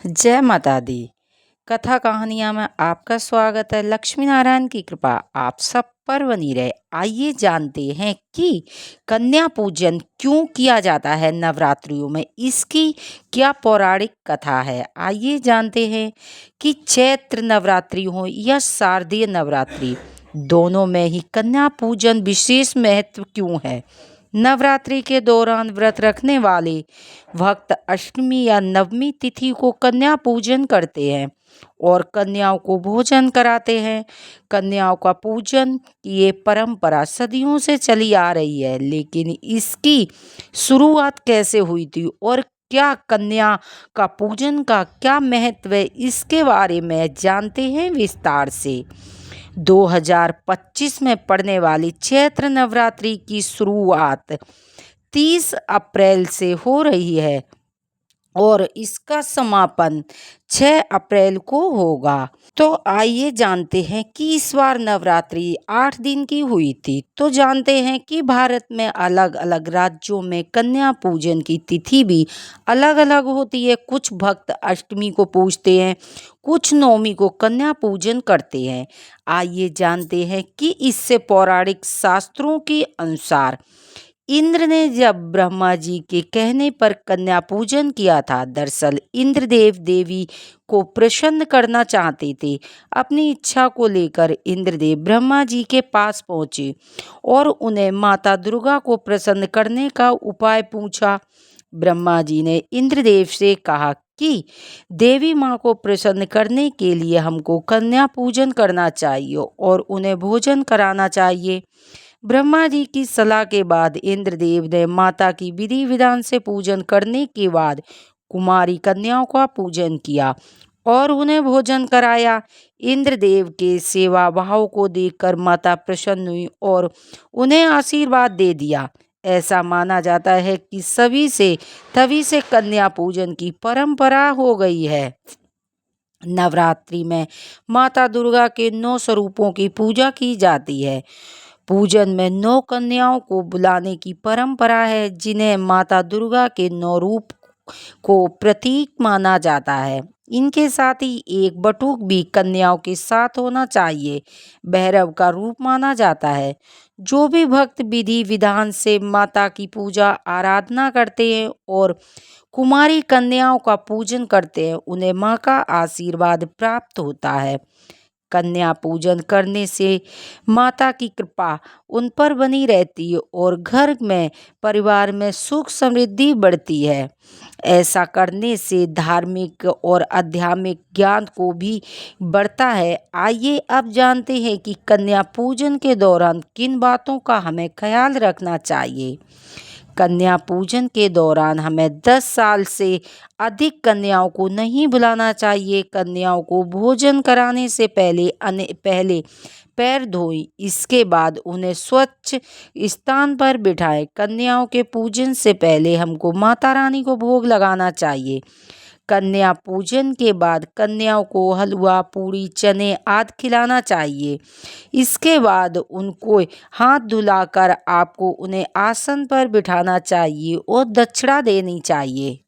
जय माता दी। कथा कहानियाँ में आपका स्वागत है। लक्ष्मी नारायण की कृपा आप सब पर बनी रहे। आइए जानते हैं कि कन्या पूजन क्यों किया जाता है नवरात्रियों में, इसकी क्या पौराणिक कथा है। आइए जानते हैं कि चैत्र नवरात्रि हो या शारदीय नवरात्रि, दोनों में ही कन्या पूजन विशेष महत्व क्यों है। नवरात्रि के दौरान व्रत रखने वाले भक्त अष्टमी या नवमी तिथि को कन्या पूजन करते हैं और कन्याओं को भोजन कराते हैं। कन्याओं का पूजन की ये परंपरा सदियों से चली आ रही है, लेकिन इसकी शुरुआत कैसे हुई थी और क्या कन्या का पूजन का क्या महत्व है, इसके बारे में जानते हैं विस्तार से। 2025 में पड़ने वाली चैत्र नवरात्रि की शुरुआत 30 अप्रैल से हो रही है और इसका समापन 6 अप्रैल को होगा। तो आइए जानते हैं कि इस बार नवरात्रि 8 दिन की हुई थी। तो जानते हैं कि भारत में अलग अलग राज्यों में कन्या पूजन की तिथि भी अलग अलग होती है। कुछ भक्त अष्टमी को पूजते हैं, कुछ नवमी को कन्या पूजन करते हैं। आइए जानते हैं कि इससे पौराणिक शास्त्रों के अनुसार इंद्र ने जब ब्रह्मा जी के कहने पर कन्या पूजन किया था। दरअसल इंद्रदेव देवी को प्रसन्न करना चाहते थे। अपनी इच्छा को लेकर इंद्रदेव ब्रह्मा जी के पास पहुंचे और उन्हें माता दुर्गा को प्रसन्न करने का उपाय पूछा। ब्रह्मा जी ने इंद्रदेव से कहा कि देवी माँ को प्रसन्न करने के लिए हमको कन्या पूजन करना चाहिए और उन्हें भोजन कराना चाहिए। ब्रह्मा जी की सलाह के बाद इंद्रदेव ने माता की विधि विधान से पूजन करने के बाद कुमारी कन्याओं का पूजन किया और उन्हें भोजन कराया। इंद्रदेव के सेवा भाव को देखकर माता प्रसन्न हुई और उन्हें आशीर्वाद दे दिया। ऐसा माना जाता है कि तभी से कन्या पूजन की परंपरा हो गई है। नवरात्रि में माता दुर्गा के 9 स्वरूपों की पूजा की जाती है। पूजन में 9 कन्याओं को बुलाने की परंपरा है, जिन्हें माता दुर्गा के 9 रूप को प्रतीक माना जाता है। इनके साथ ही एक बटुक भी कन्याओं के साथ होना चाहिए, भैरव का रूप माना जाता है। जो भी भक्त विधि विधान से माता की पूजा आराधना करते हैं और कुमारी कन्याओं का पूजन करते हैं, उन्हें माँ का आशीर्वाद प्राप्त होता है। कन्या पूजन करने से माता की कृपा उन पर बनी रहती है और घर में परिवार में सुख समृद्धि बढ़ती है। ऐसा करने से धार्मिक और आध्यात्मिक ज्ञान को भी बढ़ता है। आइए अब जानते हैं कि कन्या पूजन के दौरान किन बातों का हमें ख्याल रखना चाहिए। कन्या पूजन के दौरान हमें 10 साल से अधिक कन्याओं को नहीं बुलाना चाहिए। कन्याओं को भोजन कराने से पहले पैर धोएं, इसके बाद उन्हें स्वच्छ स्थान पर बिठाएं। कन्याओं के पूजन से पहले हमको माता रानी को भोग लगाना चाहिए। कन्या पूजन के बाद कन्याओं को हलवा पूड़ी चने आदि खिलाना चाहिए। इसके बाद उनको हाथ धुलाकर आपको उन्हें आसन पर बिठाना चाहिए और दक्षिणा देनी चाहिए।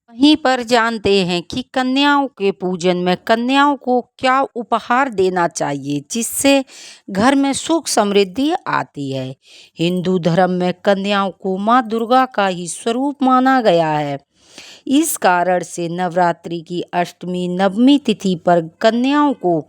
वहीं पर जानते हैं कि कन्याओं के पूजन में कन्याओं को क्या उपहार देना चाहिए, जिससे घर में सुख समृद्धि आती है। हिंदू धर्म में कन्याओं को माँ दुर्गा का ही स्वरूप माना गया है। इस कारण से नवरात्रि की अष्टमी नवमी तिथि पर कन्याओं को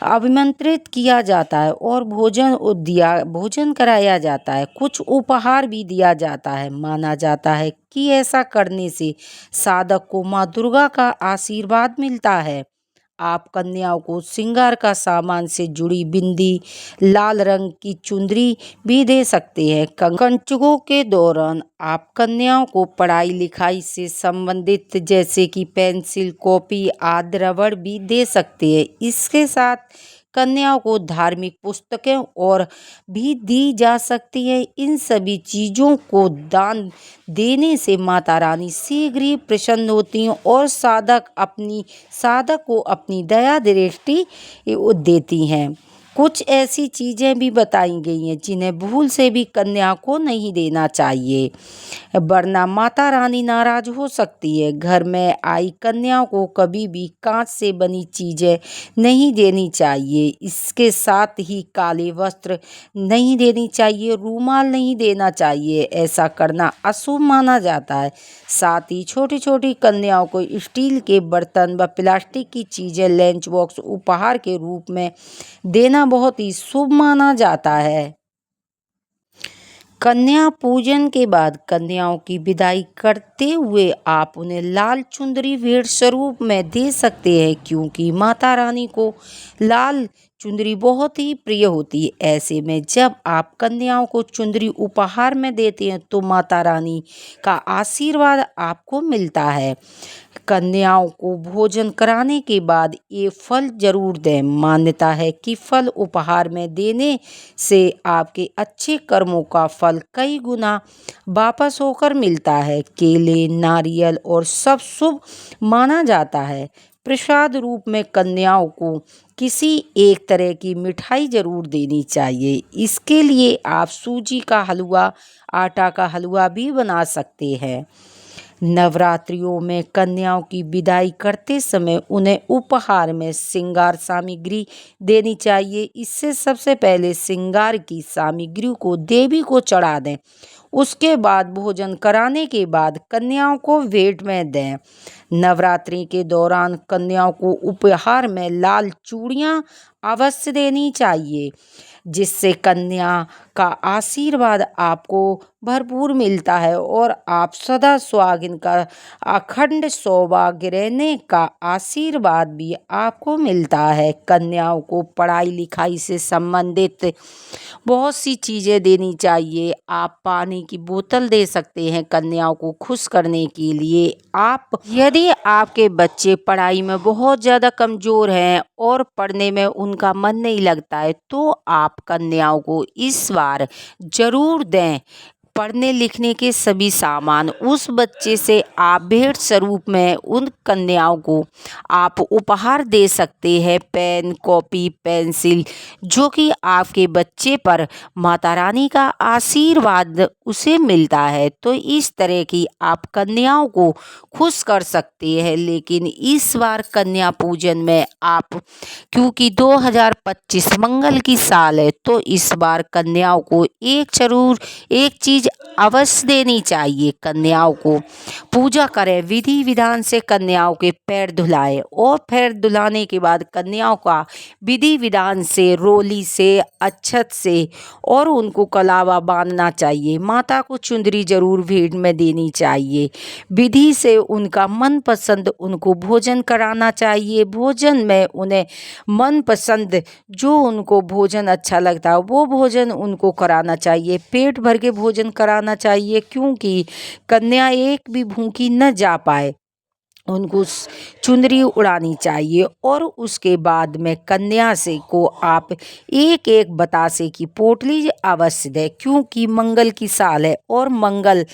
आमंत्रित किया जाता है और भोजन कराया जाता है। कुछ उपहार भी दिया जाता है। माना जाता है कि ऐसा करने से साधक को माँ दुर्गा का आशीर्वाद मिलता है। आप कन्याओं को श्रृंगार का सामान से जुड़ी बिंदी, लाल रंग की चुंदरी भी दे सकते हैं। कंचुकों के दौरान आप कन्याओं को पढ़ाई लिखाई से संबंधित जैसे कि पेंसिल, कॉपी आदि रबड़ भी दे सकते हैं। इसके साथ कन्याओं को धार्मिक पुस्तकें और भी दी जा सकती है। इन सभी चीज़ों को दान देने से माता रानी शीघ्र ही प्रसन्न होती हैं और साधक को अपनी दया दृष्टि देती हैं। कुछ ऐसी चीज़ें भी बताई गई हैं जिन्हें भूल से भी कन्या को नहीं देना चाहिए, वरना माता रानी नाराज हो सकती है। घर में आई कन्या को कभी भी कांच से बनी चीज़ें नहीं देनी चाहिए। इसके साथ ही काले वस्त्र नहीं देनी चाहिए, रूमाल नहीं देना चाहिए, ऐसा करना अशुभ माना जाता है। साथ ही छोटी छोटी कन्याओं को स्टील के बर्तन व प्लास्टिक की चीज़ें लंच बॉक्स उपहार के रूप में देना बहुत ही शुभ माना जाता है। कन्या पूजन के बाद कन्याओं की विदाई करते हुए आप उन्हें लाल चुंदरी भेंट स्वरूप में दे सकते हैं, क्योंकि माता रानी को लाल चुंदरी बहुत ही प्रिय होती है। ऐसे में जब आप कन्याओं को चुंदरी उपहार में देते हैं तो माता रानी का आशीर्वाद आपको मिलता है। कन्याओं को भोजन कराने के बाद ये फल जरूर दें। मान्यता है कि फल उपहार में देने से आपके अच्छे कर्मों का फल कई गुना वापस होकर मिलता है। केले, नारियल और सब शुभ माना जाता है। प्रसाद रूप में कन्याओं को किसी एक तरह की मिठाई जरूर देनी चाहिए। इसके लिए आप सूजी का हलवा, आटा का हलवा भी बना सकते हैं। नवरात्रियों में कन्याओं की विदाई करते समय उन्हें उपहार में श्रृंगार सामग्री देनी चाहिए। इससे सबसे पहले श्रृंगार की सामग्री को देवी को चढ़ा दें। उसके बाद भोजन कराने के बाद कन्याओं को भेंट में दें। नवरात्रि के दौरान कन्याओं को उपहार में लाल चूड़ियाँ अवश्य देनी चाहिए, जिससे कन्या का आशीर्वाद आपको भरपूर मिलता है और आप सदा सुहागिन का अखंड सौभाग्य रहने का आशीर्वाद भी आपको मिलता है। कन्याओं को पढ़ाई लिखाई से संबंधित बहुत सी चीज़ें देनी चाहिए। आप पानी की बोतल दे सकते हैं कन्याओं को खुश करने के लिए। आप यदि आपके बच्चे पढ़ाई में बहुत ज़्यादा कमज़ोर हैं और पढ़ने में उनका मन नहीं लगता है तो आप कन्याओं को इस बार ज़रूर दें पढ़ने लिखने के सभी सामान। उस बच्चे से आप भेंट स्वरूप में उन कन्याओं को आप उपहार दे सकते हैं, पेन, कॉपी, पेंसिल, जो कि आपके बच्चे पर माता रानी का आशीर्वाद उसे मिलता है। तो इस तरह की आप कन्याओं को खुश कर सकते हैं। लेकिन इस बार कन्या पूजन में आप, क्योंकि 2025 मंगल की साल है, तो इस बार कन्याओं को एक चीज अवश्य देनी चाहिए। कन्याओं को पूजा करें, विधि विधान से कन्याओं के पैर धुलाएं और पैर धुलाने के बाद कन्याओं का विधि विधान से, रोली से, अक्षत से और उनको कलावा बांधना चाहिए। माता को चुंदरी जरूर भेंट में देनी चाहिए। विधि से उनका मनपसंद उनको भोजन कराना चाहिए। भोजन में उन्हें मनपसंद जो उनको भोजन अच्छा लगता है वो भोजन उनको कराना चाहिए। पेट भर के भोजन कराना चाहिए, क्योंकि कन्या एक भी भूखी न जा पाए। उनको चुनरी उड़ानी चाहिए और उसके बाद में कन्या से को आप एक एक बतासे की पोटली अवश्य दें, क्योंकि मंगल की साल है और मंगल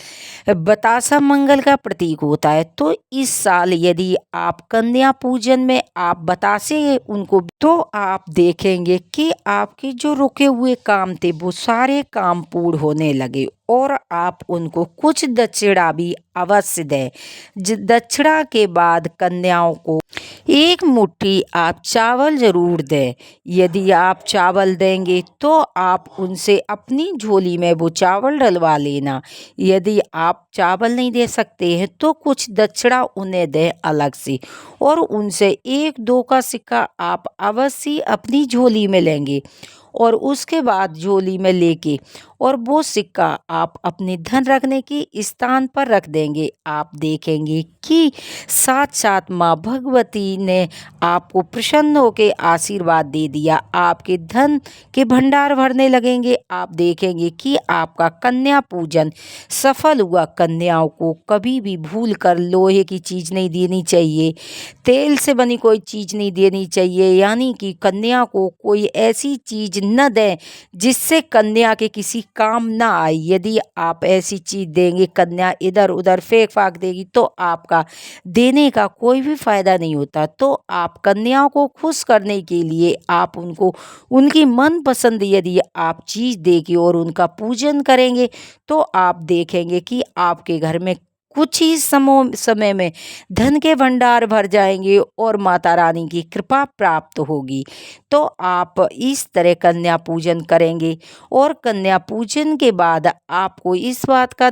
बतासा मंगल का प्रतीक होता है। तो इस साल यदि आप कन्या पूजन में आप बतासे उनको, तो आप देखेंगे कि आपके जो रुके हुए काम थे वो सारे काम पूर्ण होने लगे और आप उनको कुछ दक्षिणा भी अवश्य दें। दक्षिणा के बाद कन्याओं को एक मुट्ठी आप चावल जरूर दें। यदि आप चावल देंगे तो आप उनसे अपनी झोली में वो चावल डलवा लेना। यदि आप चावल नहीं दे सकते हैं तो कुछ दक्षिणा उन्हें दें अलग से, और उनसे 1-2 का सिक्का आप अवश्य अपनी झोली में लेंगे और उसके बाद झोली में लेके और वो सिक्का आप अपने धन रखने की स्थान पर रख देंगे। आप देखेंगे कि साथ साथ माँ भगवती ने आपको प्रसन्न होकर आशीर्वाद दे दिया। आपके धन के भंडार भरने लगेंगे। आप देखेंगे कि आपका कन्या पूजन सफल हुआ। कन्याओं को कभी भी भूल कर लोहे की चीज़ नहीं देनी चाहिए, तेल से बनी कोई चीज़ नहीं देनी चाहिए। यानी कि कन्या को कोई ऐसी चीज़ न दें जिससे कन्या के किसी काम ना आए। यदि आप ऐसी चीज़ देंगे, कन्या इधर उधर फेंक फाक देगी, तो आपका देने का कोई भी फायदा नहीं होता। तो आप कन्याओं को खुश करने के लिए आप उनको उनकी मनपसंद यदि आप चीज़ देंगे और उनका पूजन करेंगे, तो आप देखेंगे कि आपके घर में कुछ ही समय में धन के भंडार भर जाएंगे और माता रानी की कृपा प्राप्त होगी। तो आप इस तरह कन्या पूजन करेंगे और कन्या पूजन के बाद आपको इस बात का